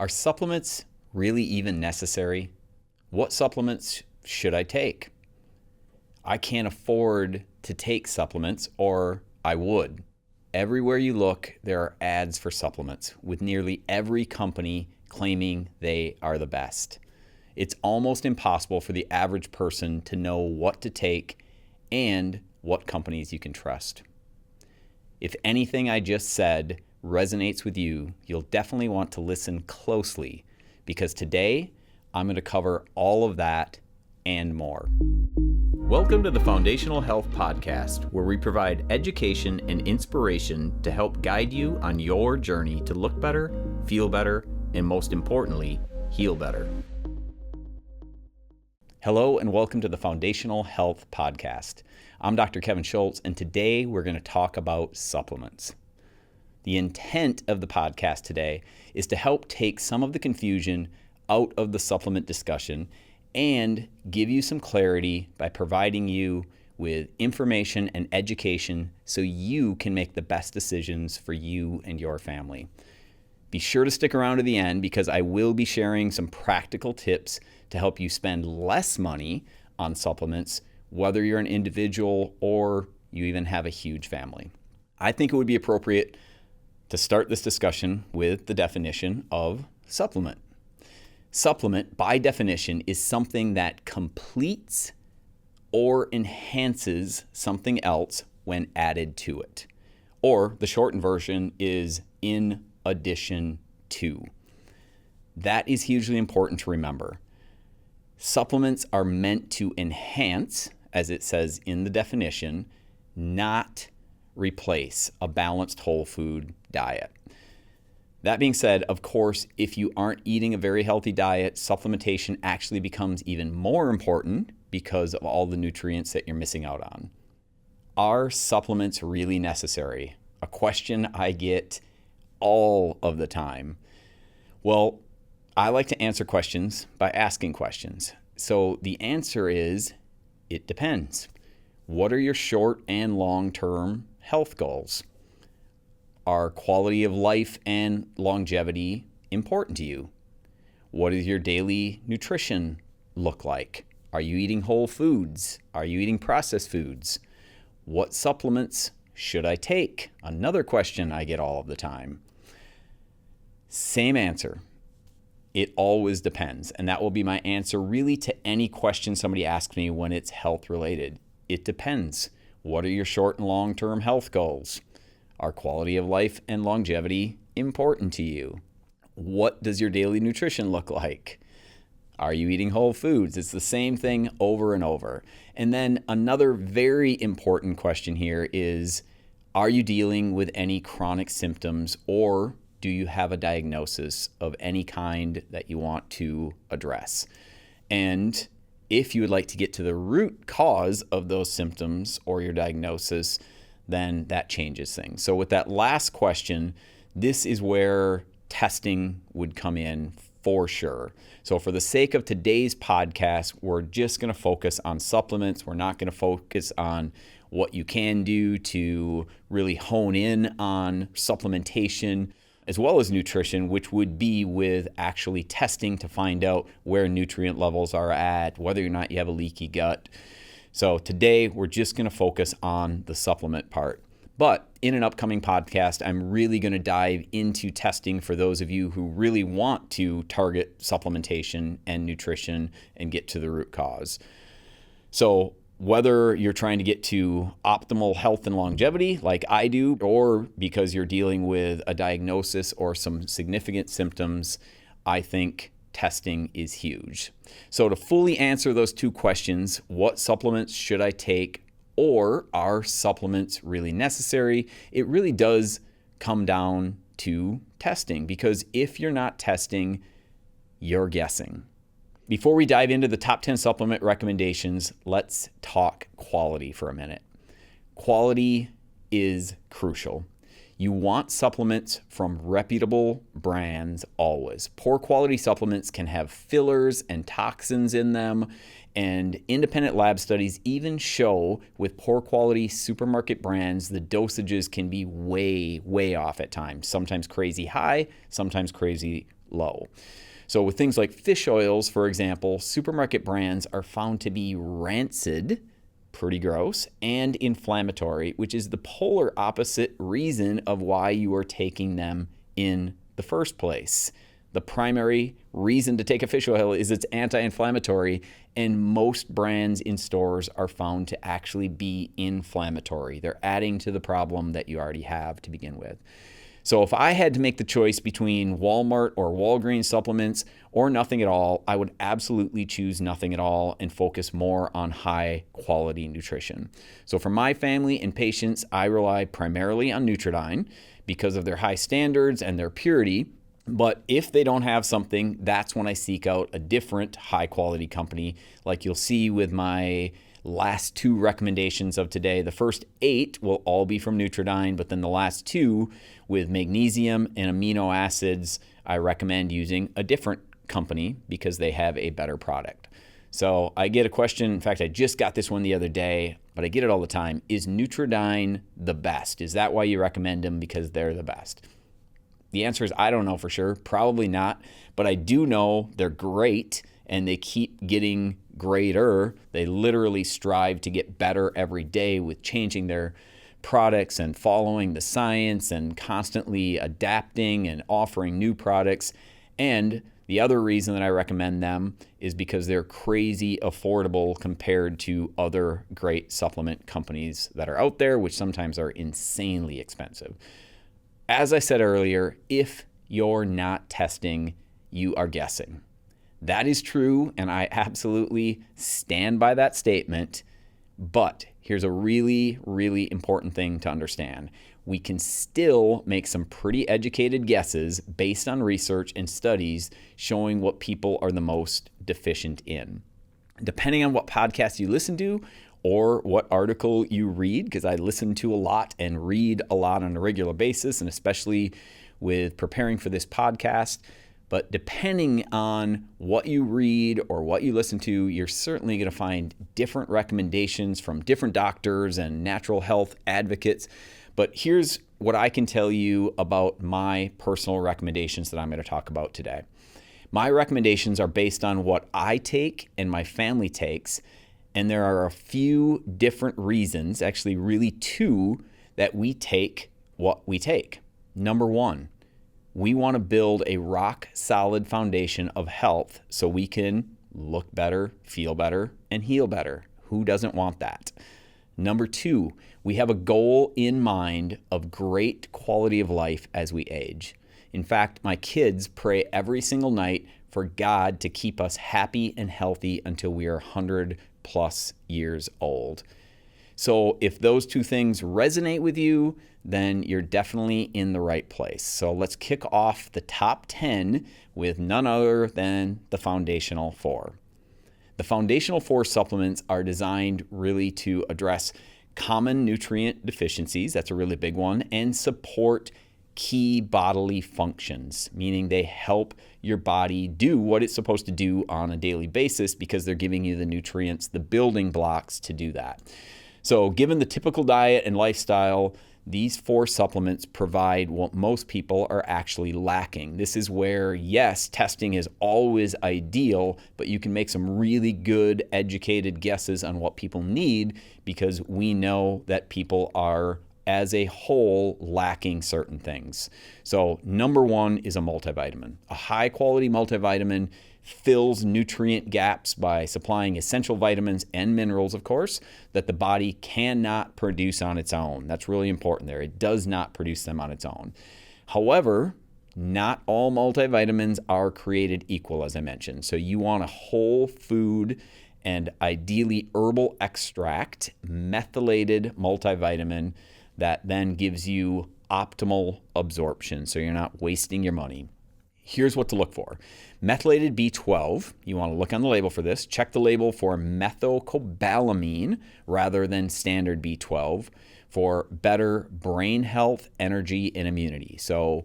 Are supplements really even necessary? What supplements should I take? I can't afford to take supplements, or I would. Everywhere you look, there are ads for supplements, with nearly every company claiming they are the best. It's almost impossible for the average person to know what to take and what companies you can trust. If anything I just said resonates with you, you'll definitely want to listen closely, because today I'm going to cover all of that and more. Welcome to the Foundational Health Podcast, where we provide education and inspiration to help guide you on your journey to look better, feel better, and most importantly, heal better. Hello and welcome to the Foundational Health Podcast. I'm Dr. Kevin Schultz, and today we're going to talk about supplements. The intent of the podcast today is to help take some of the confusion out of the supplement discussion and give you some clarity by providing you with information and education so you can make the best decisions for you and your family. Be sure to stick around to the end, because I will be sharing some practical tips to help you spend less money on supplements, whether you're an individual or you even have a huge family. I think it would be appropriate to start this discussion with the definition of supplement. Supplement, by definition, is something that completes or enhances something else when added to it. Or the shortened version is in addition to. That is hugely important to remember. Supplements are meant to enhance, as it says in the definition, not replace a balanced whole food diet. That being said, of course, if you aren't eating a very healthy diet, supplementation actually becomes even more important because of all the nutrients that you're missing out on. Are supplements really necessary? A question I get all of the time. Well, I like to answer questions by asking questions. So the answer is, it depends. What are your short and long-term health goals? Are quality of life and longevity important to you? What does your daily nutrition look like? Are you eating whole foods? Are you eating processed foods? What supplements should I take? Another question I get all of the time. Same answer. It always depends. And that will be my answer really to any question somebody asks me when it's health related. It depends. What are your short and long-term health goals? Are quality of life and longevity important to you? What does your daily nutrition look like? Are you eating whole foods? It's the same thing over and over. And then another very important question here is, are you dealing with any chronic symptoms, or do you have a diagnosis of any kind that you want to address? And if you would like to get to the root cause of those symptoms or your diagnosis, then that changes things. So with that last question, this is where testing would come in for sure. So for the sake of today's podcast, we're just going to focus on supplements. We're not going to focus on what you can do to really hone in on supplementation as well as nutrition, which would be with actually testing to find out where nutrient levels are at, whether or not you have a leaky gut. So today we're just going to focus on the supplement part. But in an upcoming podcast, I'm really going to dive into testing for those of you who really want to target supplementation and nutrition and get to the root cause. So whether you're trying to get to optimal health and longevity like I do, or because you're dealing with a diagnosis or some significant symptoms, I think testing is huge. So to fully answer those two questions, what supplements should I take, or are supplements really necessary? It really does come down to testing, because if you're not testing, you're guessing. Before we dive into the top 10 supplement recommendations, let's talk quality for a minute. Quality is crucial. You want supplements from reputable brands always. Poor quality supplements can have fillers and toxins in them, and independent lab studies even show with poor quality supermarket brands, the dosages can be way off at times. Sometimes crazy high, sometimes crazy low. So with things like fish oils, for example, supermarket brands are found to be rancid, pretty gross, and inflammatory, which is the polar opposite reason of why you are taking them in the first place. The primary reason to take a fish oil is it's anti-inflammatory, and most brands in stores are found to actually be inflammatory. They're adding to the problem that you already have to begin with. So if I had to make the choice between Walmart or Walgreens supplements or nothing at all, I would absolutely choose nothing at all and focus more on high quality nutrition. So for my family and patients, I rely primarily on Nutridyne because of their high standards and their purity. But if they don't have something, that's when I seek out a different high quality company, like you'll see with my last 2 recommendations of today. The first 8 will all be from Nutridyne, but then the last 2 with magnesium and amino acids, I recommend using a different company because they have a better product. So I get a question, in fact, I just got this one the other day, but I get it all the time. Is Nutridyne the best? Is that why you recommend them because they're the best? The answer is I don't know for sure, probably not, but I do know they're great and they keep getting greater. They literally strive to get better every day with changing their products and following the science and constantly adapting and offering new products. And the other reason that I recommend them is because they're crazy affordable compared to other great supplement companies that are out there, which sometimes are insanely expensive. As I said earlier, if you're not testing, you are guessing. That is true, and I absolutely stand by that statement. But here's a really, really important thing to understand. We can still make some pretty educated guesses based on research and studies showing what people are the most deficient in. Depending on what podcast you listen to or what article you read, because I listen to a lot and read a lot on a regular basis, and especially with preparing for this podcast. But depending on what you read or what you listen to, you're certainly going to find different recommendations from different doctors and natural health advocates. But here's what I can tell you about my personal recommendations that I'm going to talk about today. My recommendations are based on what I take and my family takes, and there are a few different reasons, actually really 2, that we take what we take. Number 1, we want to build a rock-solid foundation of health so we can look better, feel better, and heal better. Who doesn't want that? Number 2, we have a goal in mind of great quality of life as we age. In fact, my kids pray every single night for God to keep us happy and healthy until we are 100 plus years old. So if those 2 things resonate with you, then you're definitely in the right place. So let's kick off the top 10 with none other than the foundational 4. The foundational 4 supplements are designed really to address common nutrient deficiencies, that's a really big one, and support key bodily functions, meaning they help your body do what it's supposed to do on a daily basis because they're giving you the nutrients, the building blocks to do that. So given the typical diet and lifestyle, these 4 supplements provide what most people are actually lacking. This is where, yes, testing is always ideal, but you can make some really good educated guesses on what people need because we know that people are, as a whole, lacking certain things. So number 1 is a multivitamin. A high quality multivitamin fills nutrient gaps by supplying essential vitamins and minerals, of course, that the body cannot produce on its own. That's really important there. It does not produce them on its own. However, not all multivitamins are created equal, as I mentioned. So you want a whole food and ideally herbal extract, methylated multivitamin that then gives you optimal absorption, so you're not wasting your money. Here's what to look for. Methylated B12, you want to look on the label for this. Check the label for methylcobalamin rather than standard B12 for better brain health, energy, and immunity. So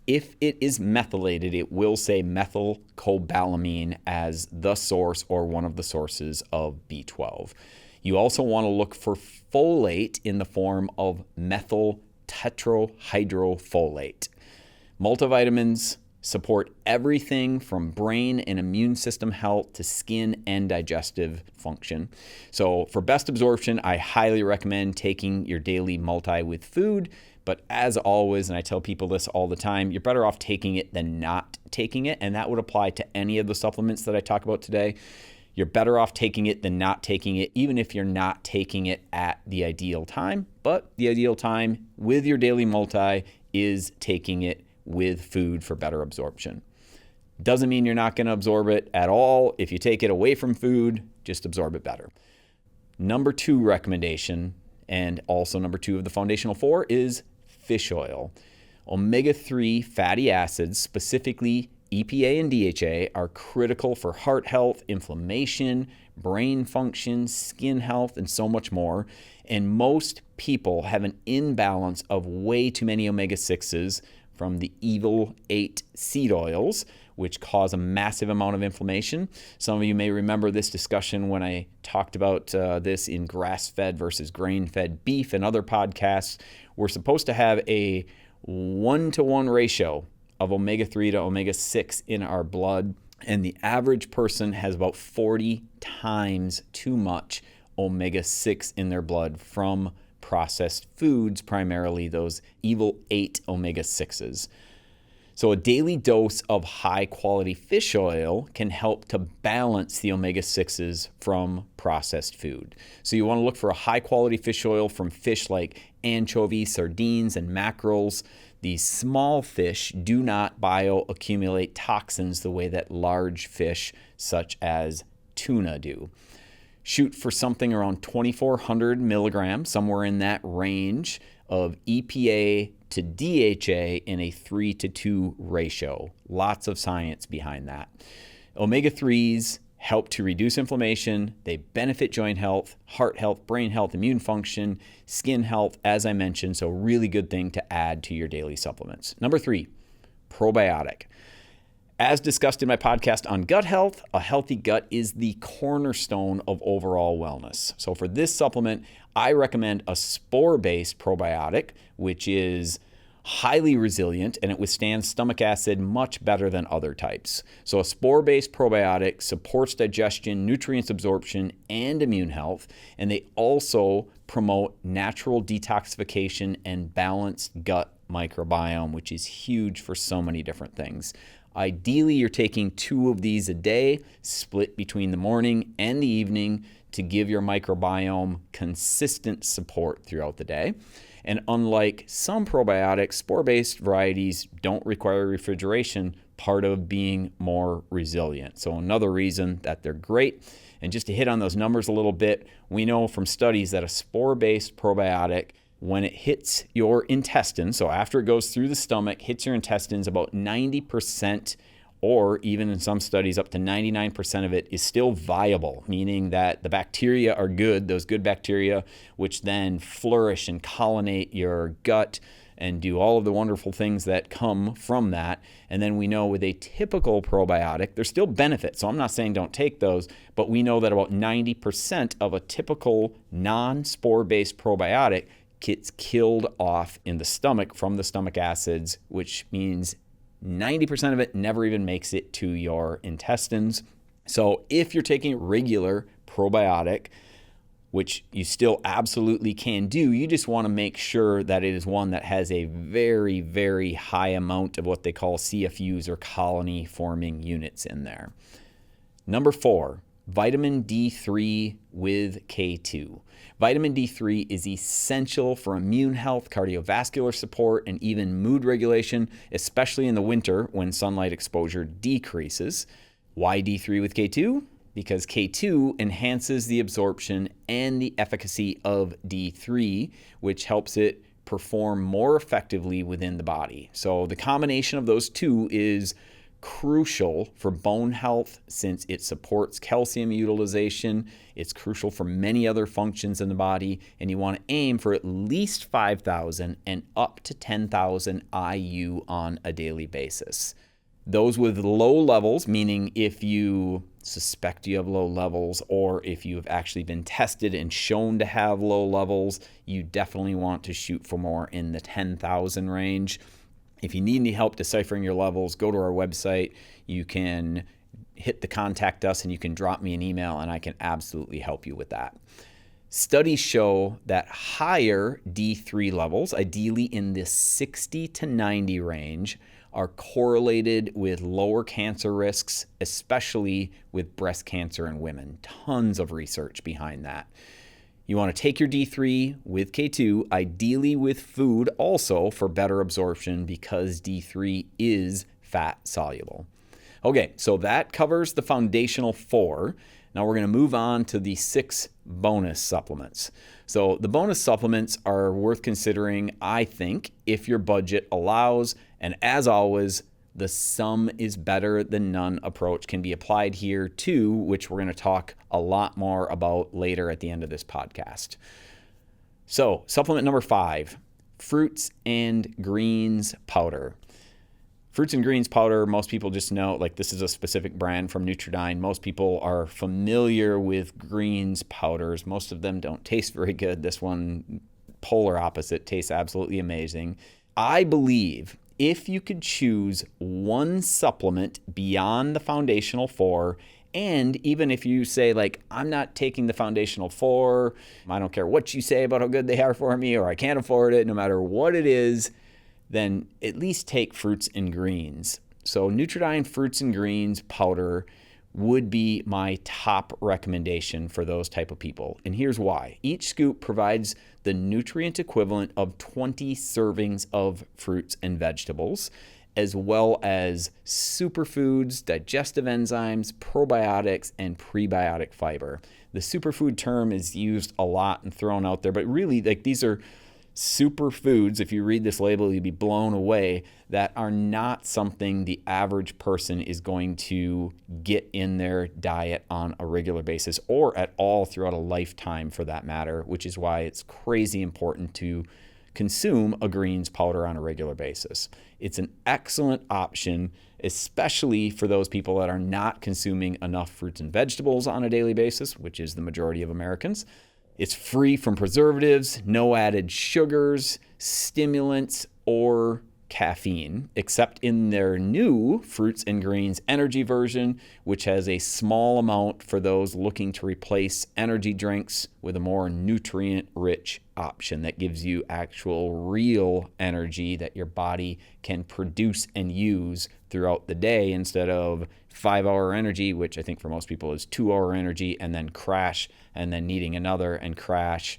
if it is methylated, it will say methylcobalamin as the source or one of the sources of B12. You also want to look for folate in the form of methyl tetrahydrofolate. Multivitamins support everything from brain and immune system health to skin and digestive function. So for best absorption, I highly recommend taking your daily multi with food. But as always, and I tell people this all the time, you're better off taking it than not taking it. And that would apply to any of the supplements that I talk about today. You're better off taking it than not taking it, even if you're not taking it at the ideal time. But the ideal time with your daily multi is taking it with food for better absorption. Doesn't mean you're not going to absorb it at all. If you take it away from food, just absorb it better. Number 2 recommendation, and also number 2 of the foundational 4, is fish oil. Omega-3 fatty acids, specifically EPA and DHA, are critical for heart health, inflammation, brain function, skin health, and so much more. And most people have an imbalance of way too many omega-6s from the evil 8 seed oils, which cause a massive amount of inflammation. Some of you may remember this discussion when I talked about this in grass-fed versus grain-fed beef and other podcasts. We're supposed to have a 1-to-1 ratio of omega-3 to omega-6 in our blood, and the average person has about 40 times too much omega-6 in their blood from processed foods, primarily those evil 8 omega-6s. So a daily dose of high-quality fish oil can help to balance the omega-6s from processed food. So you want to look for a high-quality fish oil from fish like anchovies, sardines, and mackerels. These small fish do not bioaccumulate toxins the way that large fish such as tuna do. Shoot for something around 2,400 milligrams, somewhere in that range, of EPA to DHA in a 3-to-2 ratio. Lots of science behind that. Omega-3s help to reduce inflammation. They benefit joint health, heart health, brain health, immune function, skin health, as I mentioned. So really good thing to add to your daily supplements. Number 3, probiotic. As discussed in my podcast on gut health, a healthy gut is the cornerstone of overall wellness. So for this supplement, I recommend a spore-based probiotic, which is highly resilient and it withstands stomach acid much better than other types. So a spore-based probiotic supports digestion, nutrients absorption, and immune health, and they also promote natural detoxification and balanced gut microbiome, which is huge for so many different things. Ideally, you're taking 2 of these a day, split between the morning and the evening to give your microbiome consistent support throughout the day. And unlike some probiotics, spore-based varieties don't require refrigeration, part of being more resilient. So another reason that they're great. And just to hit on those numbers a little bit, we know from studies that a spore-based probiotic, when it hits your intestines, so after it goes through the stomach, hits your intestines, about 90%, or even in some studies up to 99% of it is still viable, meaning that the bacteria are good, those good bacteria, which then flourish and colonate your gut and do all of the wonderful things that come from that. And then we know with a typical probiotic, there's still benefits. So I'm not saying don't take those, but we know that about 90% of a typical non-spore-based probiotic gets killed off in the stomach from the stomach acids, which means 90% of it never even makes it to your intestines. So if you're taking regular probiotic, which you still absolutely can do, you just want to make sure that it is one that has a very, very high amount of what they call CFUs or colony forming units in there. Number 4, vitamin D3 with K2. Vitamin D3 is essential for immune health, cardiovascular support, and even mood regulation, especially in the winter when sunlight exposure decreases. Why D3 with K2? Because K2 enhances the absorption and the efficacy of D3, which helps it perform more effectively within the body. So the combination of those two is crucial for bone health since it supports calcium utilization. It's crucial for many other functions in the body, and you want to aim for at least 5,000 and up to 10,000 IU on a daily basis. Those with low levels, meaning if you suspect you have low levels or if you have actually been tested and shown to have low levels, you definitely want to shoot for more in the 10,000 range. If you need any help deciphering your levels, go to our website. You can hit the contact us and you can drop me an email and I can absolutely help you with that. Studies show that higher D3 levels, ideally in the 60 to 90 range, are correlated with lower cancer risks, especially with breast cancer in women. Tons of research behind that. You want to take your D3 with K2, ideally with food also for better absorption because D3 is fat soluble. Okay, so that covers the foundational 4. Now we're going to move on to the 6 bonus supplements. So the bonus supplements are worth considering, I think, if your budget allows. And as always, the sum is better than none approach can be applied here too, which we're going to talk a lot more about later at the end of this podcast. So supplement number 5, fruits and greens powder. Fruits and greens powder, most people just know, like this is a specific brand from Nutridyne. Most people are familiar with greens powders. Most of them don't taste very good. This one, polar opposite, tastes absolutely amazing. I believe if you could choose one supplement beyond the foundational 4, and even if you say like, I'm not taking the foundational 4, I don't care what you say about how good they are for me, or I can't afford it, no matter what it is, then at least take fruits and greens. So Nutridyne fruits and greens powder would be my top recommendation for those type of people. And here's why. Each scoop provides the nutrient equivalent of 20 servings of fruits and vegetables, as well as superfoods, digestive enzymes, probiotics, and prebiotic fiber. The superfood term is used a lot and thrown out there, but really like these are superfoods, if you read this label, you'd be blown away, that are not something the average person is going to get in their diet on a regular basis or at all throughout a lifetime for that matter, which is why it's crazy important to consume a greens powder on a regular basis. It's an excellent option, especially for those people that are not consuming enough fruits and vegetables on a daily basis, which is the majority of Americans. It's free from preservatives, no added sugars, stimulants, or caffeine, except in their new Fruits and Greens Energy version, which has a small amount for those looking to replace energy drinks with a more nutrient-rich option that gives you actual real energy that your body can produce and use throughout the day instead of 5-hour energy, which I think for most people is 2-hour energy, and then crash, and then needing another and crash.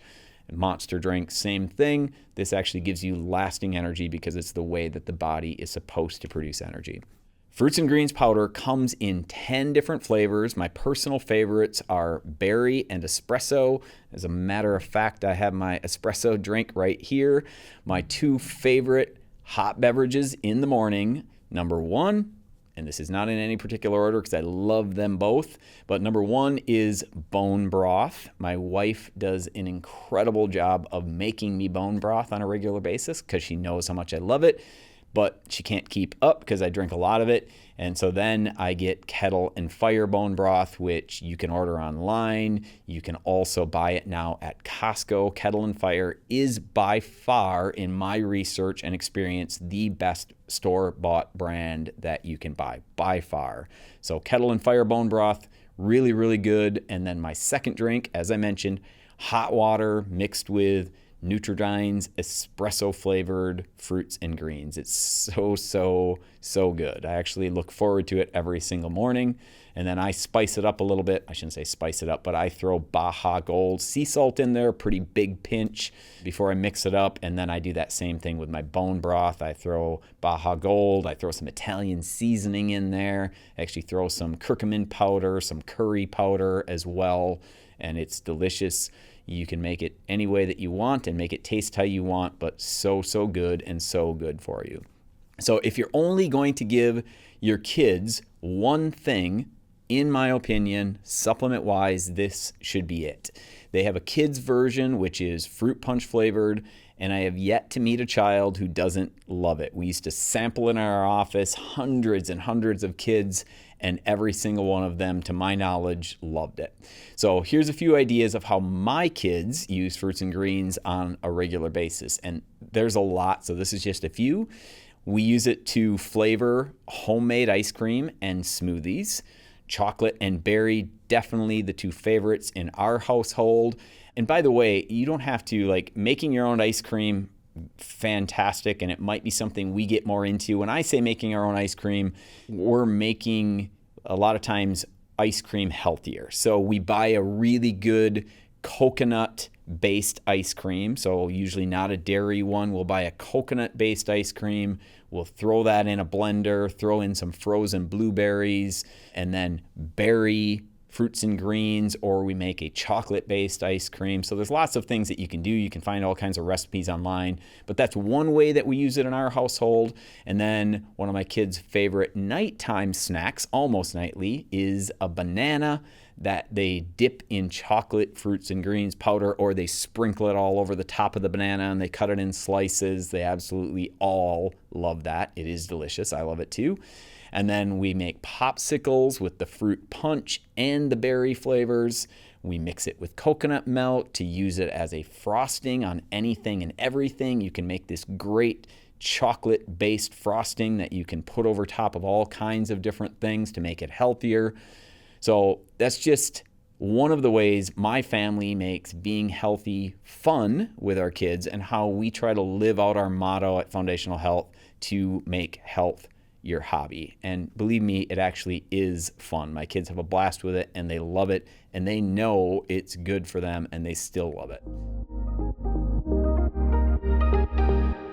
Monster drink, same thing. This actually gives you lasting energy because it's the way that the body is supposed to produce energy. Fruits and Greens powder comes in 10 different flavors. My personal favorites are berry and espresso. As a matter of fact, I have my espresso drink right here. My 2 favorite hot beverages in the morning. Number 1, and this is not in any particular order because I love them both, but number 1 is bone broth. My wife does an incredible job of making me bone broth on a regular basis because she knows how much I love it, but she can't keep up because I drink a lot of it. And so then I get Kettle and Fire bone broth, which you can order online. You can also buy it now at Costco. Kettle and Fire is by far, in my research and experience, the best store-bought brand that you can buy, by far. So Kettle and Fire bone broth, really, really good. And then my second drink, as I mentioned, hot water mixed with Nutridyne's espresso flavored fruits and greens. It's so good. I actually look forward to it every single morning. And then I spice it up a little bit. I shouldn't say spice it up, but I throw Baja Gold sea salt in there, pretty big pinch before I mix it up. And then I do that same thing with my bone broth. I throw Baja Gold. I throw some Italian seasoning in there. I actually throw some curcumin powder, some curry powder as well. And it's delicious. You can make it any way that you want and make it taste how you want, but so good and so good for you. So if you're only going to give your kids one thing, in my opinion, supplement-wise, this should be it. They have a kids version, which is fruit punch flavored, and I have yet to meet a child who doesn't love it. We used to sample in our office hundreds and hundreds of kids, and every single one of them, to my knowledge, loved it. So here's a few ideas of how my kids use fruits and greens on a regular basis. And there's a lot, so this is just a few. We use it to flavor homemade ice cream and smoothies. Chocolate and berry, definitely the two favorites in our household. And by the way, you don't have to, making your own ice cream, fantastic, and it might be something we get more into. When I say making our own ice cream, we're making a lot of times ice cream healthier. So we buy a really good coconut-based ice cream. So usually not a dairy one. We'll buy a coconut-based ice cream. We'll throw that in a blender, throw in some frozen blueberries, and then berry fruits and greens, or we make a chocolate-based ice cream. So there's lots of things that you can do. You can find all kinds of recipes online, but that's one way that we use it in our household. And then one of my kids' favorite nighttime snacks, almost nightly, is a banana that they dip in chocolate fruits and greens powder, or they sprinkle it all over the top of the banana and they cut it in slices. They absolutely all love that. It is delicious. I love it too. And then we make popsicles with the fruit punch and the berry flavors. We mix it with coconut milk to use it as a frosting on anything and everything. You can make this great chocolate-based frosting that you can put over top of all kinds of different things to make it healthier. So that's just one of the ways my family makes being healthy fun with our kids, and how we try to live out our motto at Foundational Health to make health your hobby. And believe me, it actually is fun. My kids have a blast with it and they love it, and they know it's good for them and they still love it.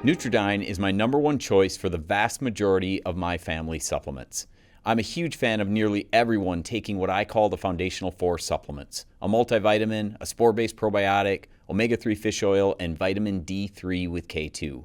Nutridyne is my number one choice for the vast majority of my family supplements. I'm a huge fan of nearly everyone taking what I call the Foundational 4 supplements: a multivitamin, a spore-based probiotic, omega-3 fish oil, and vitamin D3 with K2.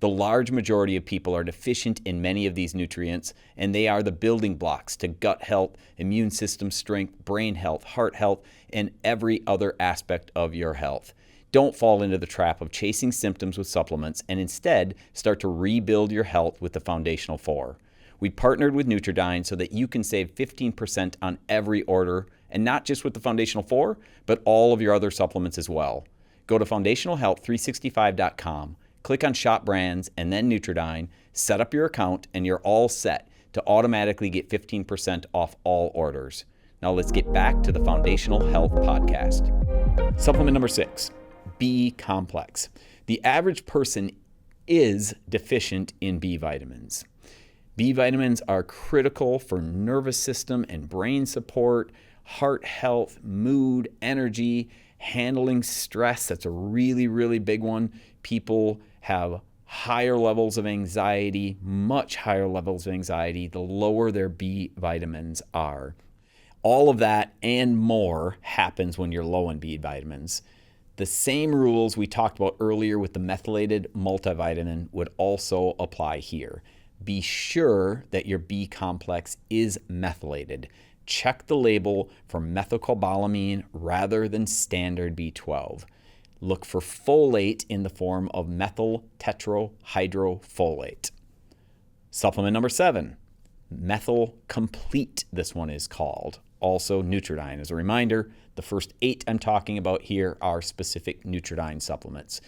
The large majority of people are deficient in many of these nutrients, and they are the building blocks to gut health, immune system strength, brain health, heart health, and every other aspect of your health. Don't fall into the trap of chasing symptoms with supplements, and instead start to rebuild your health with the Foundational 4. We partnered with Nutridyne so that you can save 15% on every order, and not just with the Foundational 4, but all of your other supplements as well. Go to foundationalhealth365.com, click on Shop Brands, and then Nutridyne, set up your account, and you're all set to automatically get 15% off all orders. Now let's get back to the Foundational Health Podcast. Supplement number 6, B complex. The average person is deficient in B vitamins. B vitamins are critical for nervous system and brain support, heart health, mood, energy, handling stress. That's a really, really big one. People have higher levels of anxiety, much higher levels of anxiety, the lower their B vitamins are. All of that and more happens when you're low in B vitamins. The same rules we talked about earlier with the methylated multivitamin would also apply here. Be sure that your B complex is methylated. Check the label for methylcobalamin rather than standard B12. Look for folate in the form of methyl tetrahydrofolate. Supplement number 7, Methyl Complete, this one is called. Also Nutridyne. As a reminder, the first 8 I'm talking about here are specific Nutridyne supplements.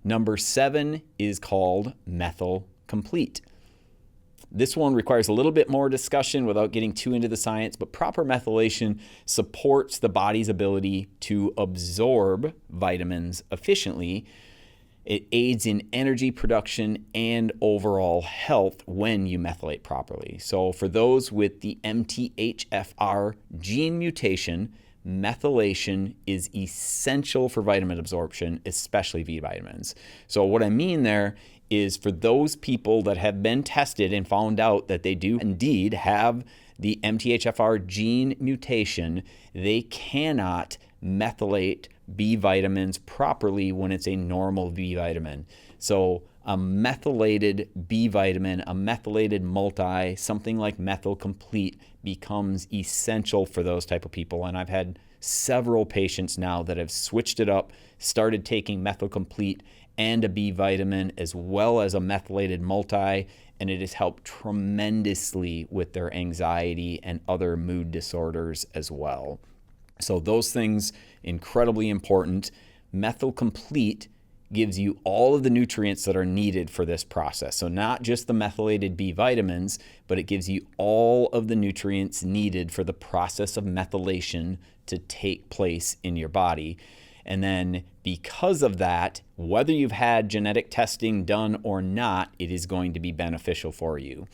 Number 7 is called Methyl Complete. This one requires a little bit more discussion without getting too into the science, but proper methylation supports the body's ability to absorb vitamins efficiently. It aids in energy production and overall health when you methylate properly. So for those with the MTHFR gene mutation, methylation is essential for vitamin absorption, especially B vitamins. So what I mean there is, for those people that have been tested and found out that they do indeed have the MTHFR gene mutation, they cannot methylate B vitamins properly when it's a normal B vitamin. So a methylated B vitamin, a methylated multi, something like Methyl Complete becomes essential for those type of people. And I've had several patients now that have switched it up, started taking Methyl Complete and a B vitamin as well as a methylated multi, and it has helped tremendously with their anxiety and other mood disorders as well. So those things, incredibly important. Methyl Complete gives you all of the nutrients that are needed for this process. So not just the methylated B vitamins, but it gives you all of the nutrients needed for the process of methylation to take place in your body. And then because of that, whether you've had genetic testing done or not, it is going to be beneficial for you.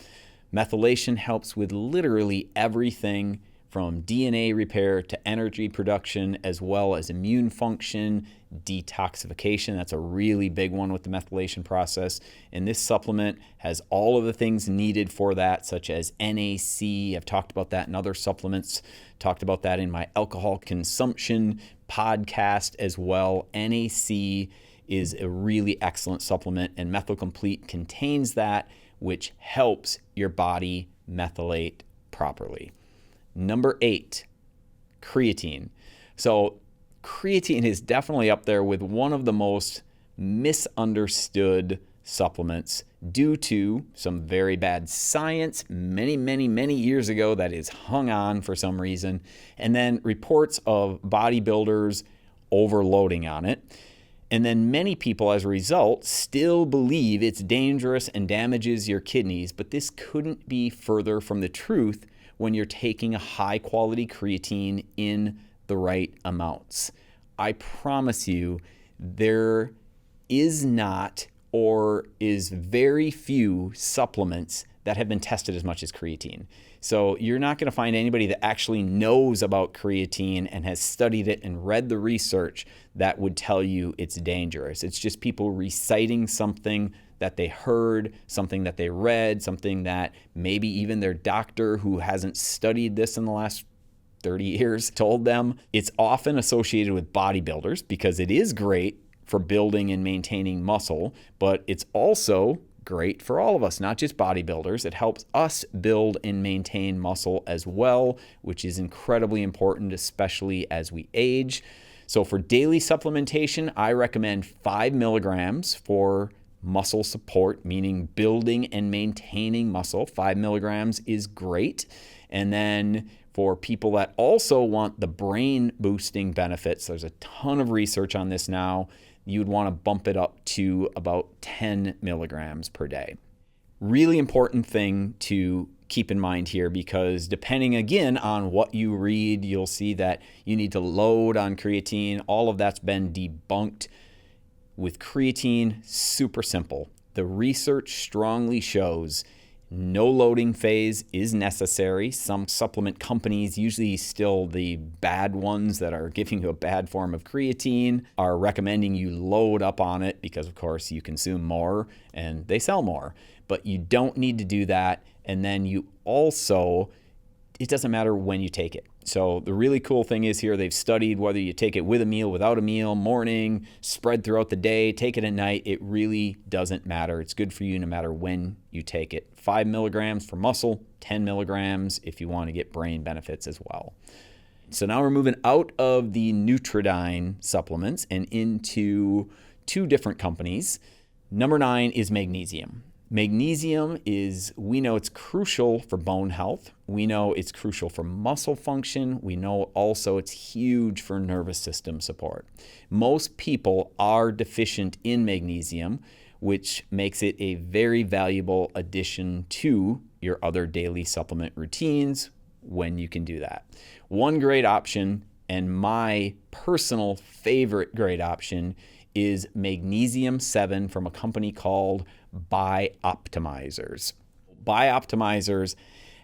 Methylation helps with literally everything from DNA repair to energy production, as well as immune function, detoxification. That's a really big one with the methylation process. And this supplement has all of the things needed for that, such as NAC. I've talked about that in other supplements, talked about that in my alcohol consumption podcast as well. NAC is a really excellent supplement, and Methyl Complete contains that, which helps your body methylate properly. Number 8, creatine. So creatine is definitely up there with one of the most misunderstood supplements due to some very bad science many years ago that is hung on for some reason, and then reports of bodybuilders overloading on it. And then many people, as a result, still believe it's dangerous and damages your kidneys, but this couldn't be further from the truth when you're taking a high-quality creatine in the right amounts. I promise you, there is not or is very few supplements that have been tested as much as creatine. So you're not going to find anybody that actually knows about creatine and has studied it and read the research that would tell you it's dangerous. It's just people reciting something that they heard, something that they read, something that maybe even their doctor who hasn't studied this in the last 30 years told them. It's often associated with bodybuilders because it is great for building and maintaining muscle, but it's also great for all of us, not just bodybuilders. It helps us build and maintain muscle as well, which is incredibly important, especially as we age. So for daily supplementation, I recommend 5 milligrams for muscle support, meaning building and maintaining muscle. 5 milligrams is great. And then for people that also want the brain boosting benefits, there's a ton of research on this now. You would want to bump it up to about 10 milligrams per day. Really important thing to keep in mind here, because depending again on what you read, you'll see that you need to load on creatine. All of that's been debunked. With creatine, super simple. The research strongly shows no loading phase is necessary. Some supplement companies, usually still the bad ones that are giving you a bad form of creatine, are recommending you load up on it because, of course, you consume more and they sell more. But you don't need to do that. And then you also, it doesn't matter when you take it. So the really cool thing is here, they've studied whether you take it with a meal, without a meal, morning, spread throughout the day, take it at night. It really doesn't matter. It's good for you no matter when you take it. 5 milligrams for muscle, 10 milligrams if you want to get brain benefits as well. So now we're moving out of the Nutridyne supplements and into 2 different companies. Number 9 is magnesium. Magnesium is, we know it's crucial for bone health. We know it's crucial for muscle function. We know also it's huge for nervous system support. Most people are deficient in magnesium, which makes it a very valuable addition to your other daily supplement routines when you can do that. One great option, and my personal favorite great option, is Magnesium 7 from a company called Bioptimizers. Bioptimizers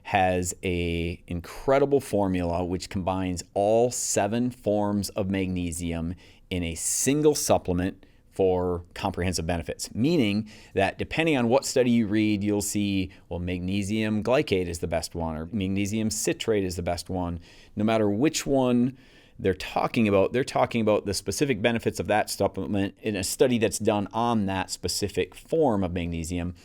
has an incredible formula which combines all 7 forms of magnesium in a single supplement for comprehensive benefits, meaning that depending on what study you read, you'll see, well, magnesium glycate is the best one, or magnesium citrate is the best one. No matter which one they're talking about the specific benefits of that supplement in a study that's done on that specific form of magnesium.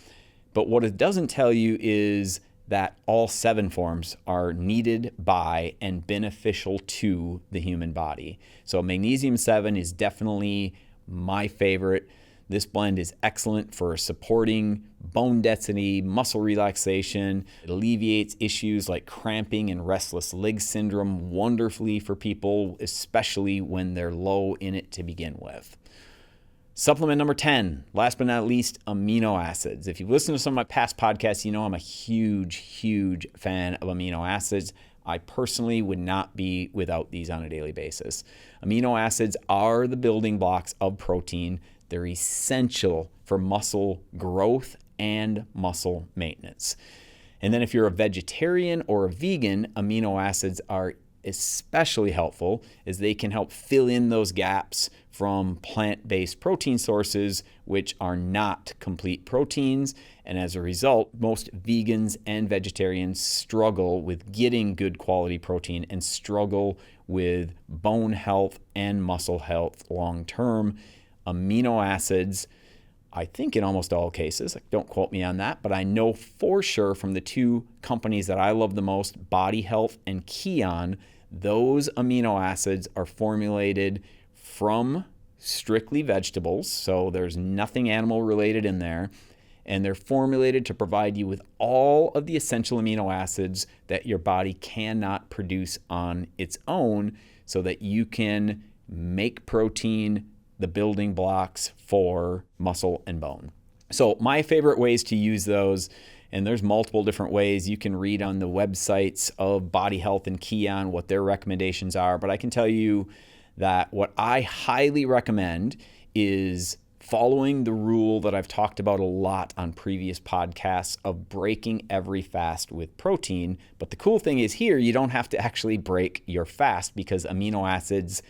But what it doesn't tell you is that all 7 forms are needed by and beneficial to the human body. So Magnesium 7 is definitely my favorite. This blend is excellent for supporting bone density, muscle relaxation. It alleviates issues like cramping and restless leg syndrome wonderfully for people, especially when they're low in it to begin with. Supplement number 10, last but not least, amino acids. If you've listened to some of my past podcasts, you know I'm a huge fan of amino acids. I personally would not be without these on a daily basis. Amino acids are the building blocks of protein. They're essential for muscle growth and muscle maintenance. And then if you're a vegetarian or a vegan, amino acids are especially helpful as they can help fill in those gaps from plant-based protein sources, which are not complete proteins. And as a result, most vegans and vegetarians struggle with getting good quality protein and struggle with bone health and muscle health long-term. Amino acids, I think in almost all cases, don't quote me on that, but I know for sure from the two companies that I love the most, Body Health and Kion, those amino acids are formulated from strictly vegetables, so there's nothing animal related in there, and they're formulated to provide you with all of the essential amino acids that your body cannot produce on its own so that you can make protein the building blocks for muscle and bone. So my favorite ways to use those, and there's multiple different ways. You can read on the websites of Body Health and Kion what their recommendations are, but I can tell you that what I highly recommend is following the rule that I've talked about a lot on previous podcasts of breaking every fast with protein. But the cool thing is here, you don't have to actually break your fast because amino acids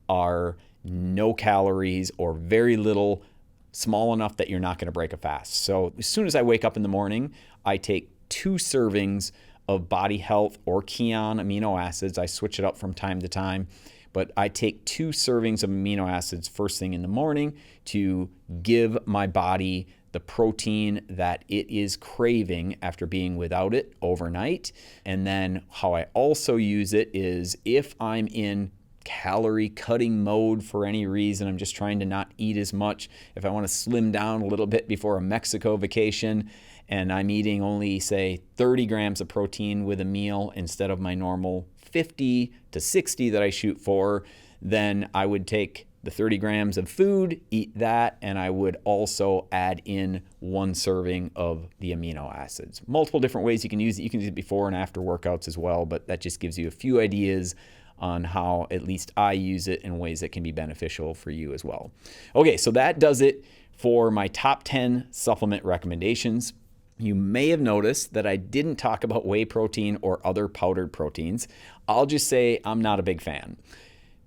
are no calories or very little, small enough that you're not going to break a fast. So as soon as I wake up in the morning, I take 2 servings of Body Health or Kion amino acids. I switch it up from time to time, but I take 2 servings of amino acids first thing in the morning to give my body the protein that it is craving after being without it overnight. And then how I also use it is if I'm in calorie cutting mode for any reason, I'm just trying to not eat as much. If I want to slim down a little bit before a Mexico vacation and I'm eating only say 30 grams of protein with a meal instead of my normal 50 to 60 that I shoot for, then I would take the 30 grams of food, eat that, and I would also add in 1 serving of the amino acids. Multiple different ways you can use it. You can use it before and after workouts as well, but that just gives you a few ideas on how at least I use it in ways that can be beneficial for you as well. Okay, so that does it for my top 10 supplement recommendations. You may have noticed that I didn't talk about whey protein or other powdered proteins. I'll just say I'm not a big fan.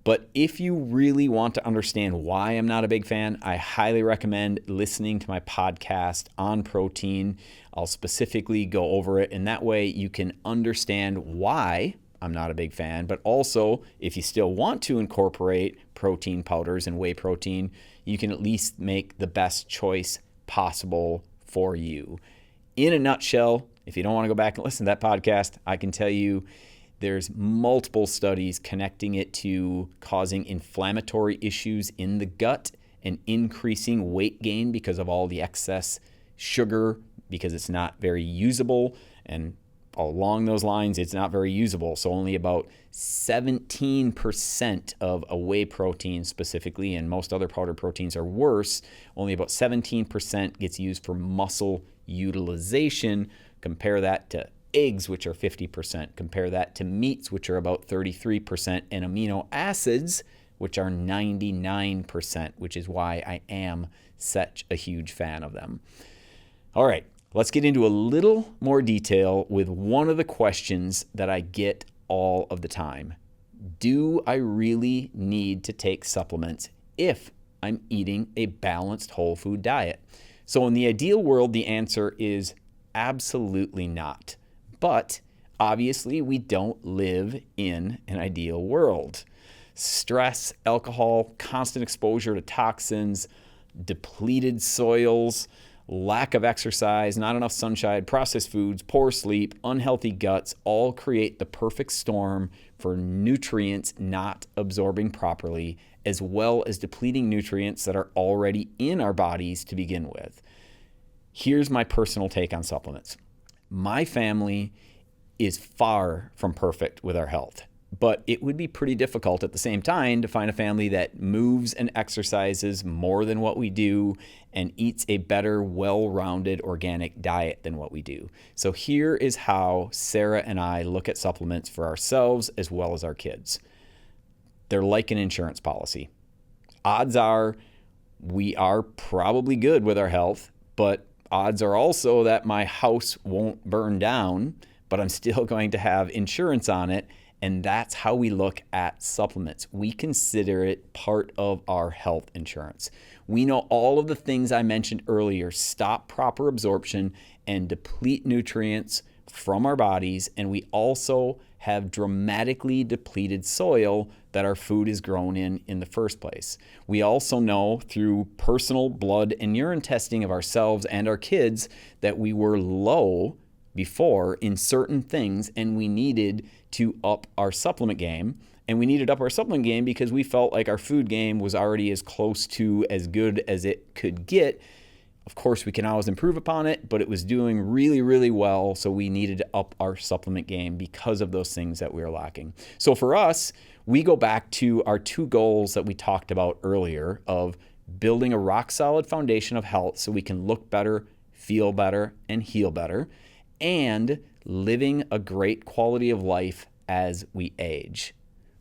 But if you really want to understand why I'm not a big fan, I highly recommend listening to my podcast on protein. I'll specifically go over it, and that way you can understand why I'm not a big fan, but also if you still want to incorporate protein powders and whey protein, you can at least make the best choice possible for you. In a nutshell, if you don't want to go back and listen to that podcast, I can tell you there's multiple studies connecting it to causing inflammatory issues in the gut and increasing weight gain because of all the excess sugar, because it's not very usable, and along those lines, it's not very usable. So only about 17% of a whey protein specifically, and most other powdered proteins are worse, only about 17% gets used for muscle utilization. Compare that to eggs, which are 50%. Compare that to meats, which are about 33%, and amino acids, which are 99%, which is why I am such a huge fan of them. All right. Let's get into a little more detail with one of the questions that I get all of the time. Do I really need to take supplements if I'm eating a balanced whole food diet? So in the ideal world, the answer is absolutely not. But obviously, we don't live in an ideal world. Stress, alcohol, constant exposure to toxins, depleted soils, lack of exercise, not enough sunshine, processed foods, poor sleep, unhealthy guts all create the perfect storm for nutrients not absorbing properly, as well as depleting nutrients that are already in our bodies to begin with. Here's my personal take on supplements. My family is far from perfect with our health, But it would be pretty difficult at the same time to find a family that moves and exercises more than what we do and eats a better, well-rounded organic diet than what we do. So here is how Sarah and I look at supplements for ourselves as well as our kids. They're like an insurance policy. Odds are we are probably good with our health, but odds are also that my house won't burn down, but I'm still going to have insurance on it. And that's how we look at supplements. We consider it part of our health insurance. We know all of the things I mentioned earlier stop proper absorption and deplete nutrients from our bodies. And we also have dramatically depleted soil that our food is grown in the first place. We also know through personal blood and urine testing of ourselves and our kids that we were low before in certain things, and we needed to up our supplement game. And we needed up our supplement game because we felt like our food game was already as close to as good as it could get. Of course, we can always improve upon it, but it was doing really, really well. So we needed to up our supplement game because of those things that we were lacking. So for us, we go back to our two goals that we talked about earlier of building a rock solid foundation of health so we can look better, feel better, and heal better, and living a great quality of life as we age.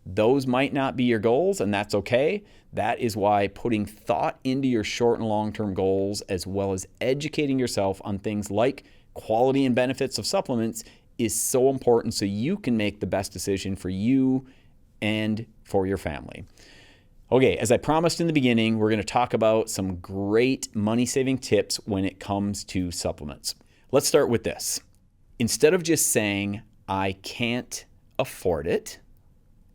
Those might not be your goals, and that's okay. That is why putting thought into your short and long-term goals, as well as educating yourself on things like quality and benefits of supplements, is so important so you can make the best decision for you and for your family. Okay, as I promised in the beginning, we're going to talk about some great money-saving tips when it comes to supplements. Let's start with this. Instead of just saying, I can't afford it,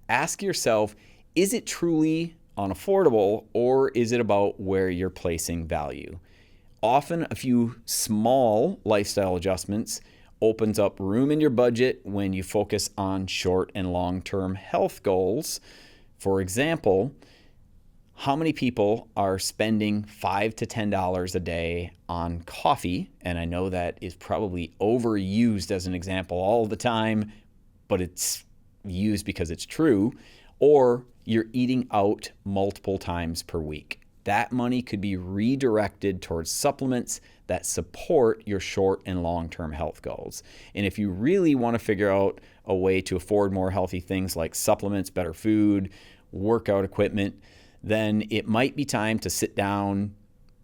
ask yourself, is it truly unaffordable, or is it about where you're placing value? Often a few small lifestyle adjustments opens up room in your budget when you focus on short and long-term health goals. For example, how many people are spending $5 to $10 a day on coffee? And I know that is probably overused as an example all the time, but it's used because it's true. Or you're eating out multiple times per week. That money could be redirected towards supplements that support your short and long-term health goals. And if you really want to figure out a way to afford more healthy things like supplements, better food, workout equipment, then it might be time to sit down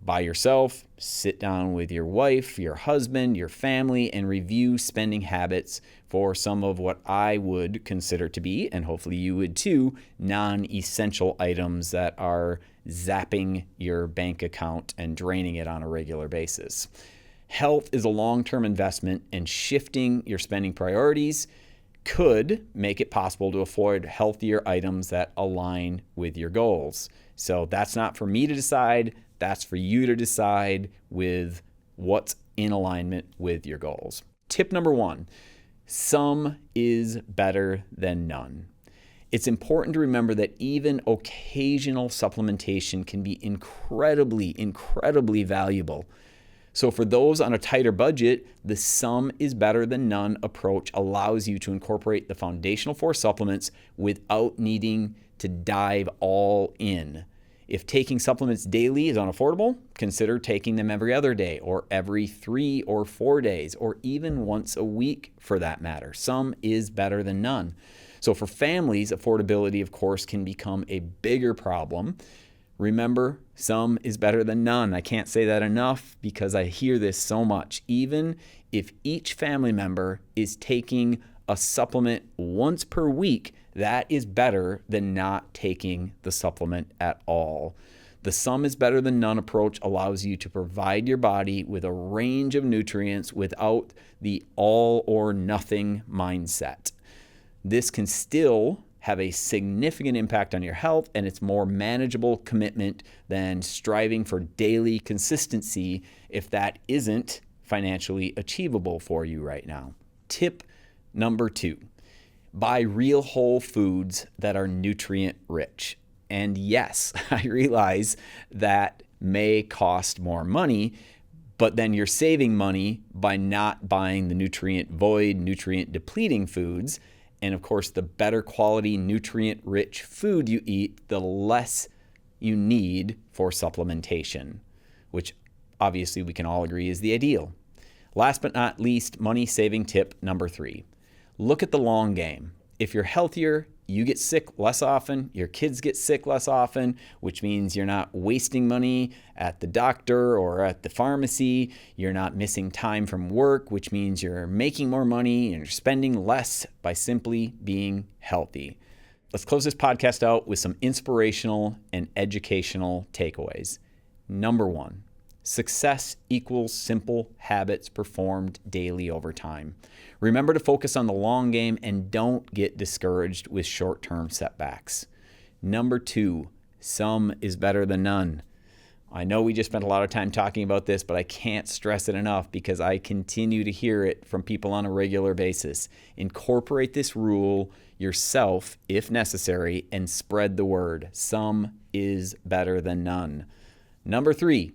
by yourself, sit down with your wife, your husband, your family, and review spending habits for some of what I would consider to be, and hopefully you would too, non-essential items that are zapping your bank account and draining it on a regular basis. Health is a long-term investment, and shifting your spending priorities could make it possible to afford healthier items that align with your goals. So that's not for me to decide. That's for you to decide with what's in alignment with your goals. Tip number 1, some is better than none. It's important to remember that even occasional supplementation can be incredibly valuable. So for those on a tighter budget, the some is better than none approach allows you to incorporate the foundational 4 supplements without needing to dive all in. If taking supplements daily is unaffordable, consider taking them every other day or every 3 or 4 days or even once a week for that matter. Some is better than none. So for families, affordability, of course, can become a bigger problem. Remember, some is better than none. I can't say that enough because I hear this so much. Even if each family member is taking a supplement once per week, that is better than not taking the supplement at all. The some is better than none approach allows you to provide your body with a range of nutrients without the all or nothing mindset. This can still have a significant impact on your health, and it's more manageable commitment than striving for daily consistency if that isn't financially achievable for you right now. Tip number 2, buy real whole foods that are nutrient rich. And yes, I realize that may cost more money, but then you're saving money by not buying the nutrient void, nutrient depleting foods. And of course, the better quality, nutrient-rich food you eat, the less you need for supplementation, which obviously we can all agree is the ideal. Last but not least, money-saving tip number 3. Look at the long game. If you're healthier, you get sick less often, your kids get sick less often, which means you're not wasting money at the doctor or at the pharmacy. You're not missing time from work, which means you're making more money and you're spending less by simply being healthy. Let's close this podcast out with some inspirational and educational takeaways. Number 1, success equals simple habits performed daily over time. Remember to focus on the long game and don't get discouraged with short-term setbacks. Number 2, some is better than none. I know we just spent a lot of time talking about this, but I can't stress it enough because I continue to hear it from people on a regular basis. Incorporate this rule yourself if necessary and spread the word. Some is better than none. Number 3,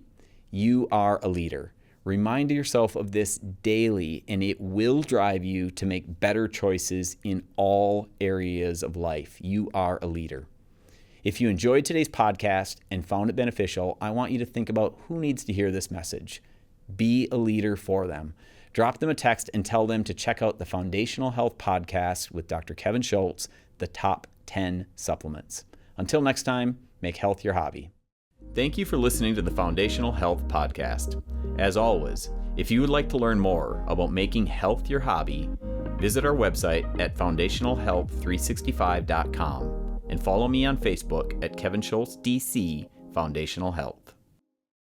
you are a leader. Remind yourself of this daily, and it will drive you to make better choices in all areas of life. You are a leader. If you enjoyed today's podcast and found it beneficial, I want you to think about who needs to hear this message. Be a leader for them. Drop them a text and tell them to check out the Foundational Health Podcast with Dr. Kevin Schultz, the top 10 supplements. Until next time, make health your hobby. Thank you for listening to the Foundational Health Podcast. As always, if you would like to learn more about making health your hobby, visit our website at foundationalhealth365.com and follow me on Facebook at Kevin Schultz DC Foundational Health.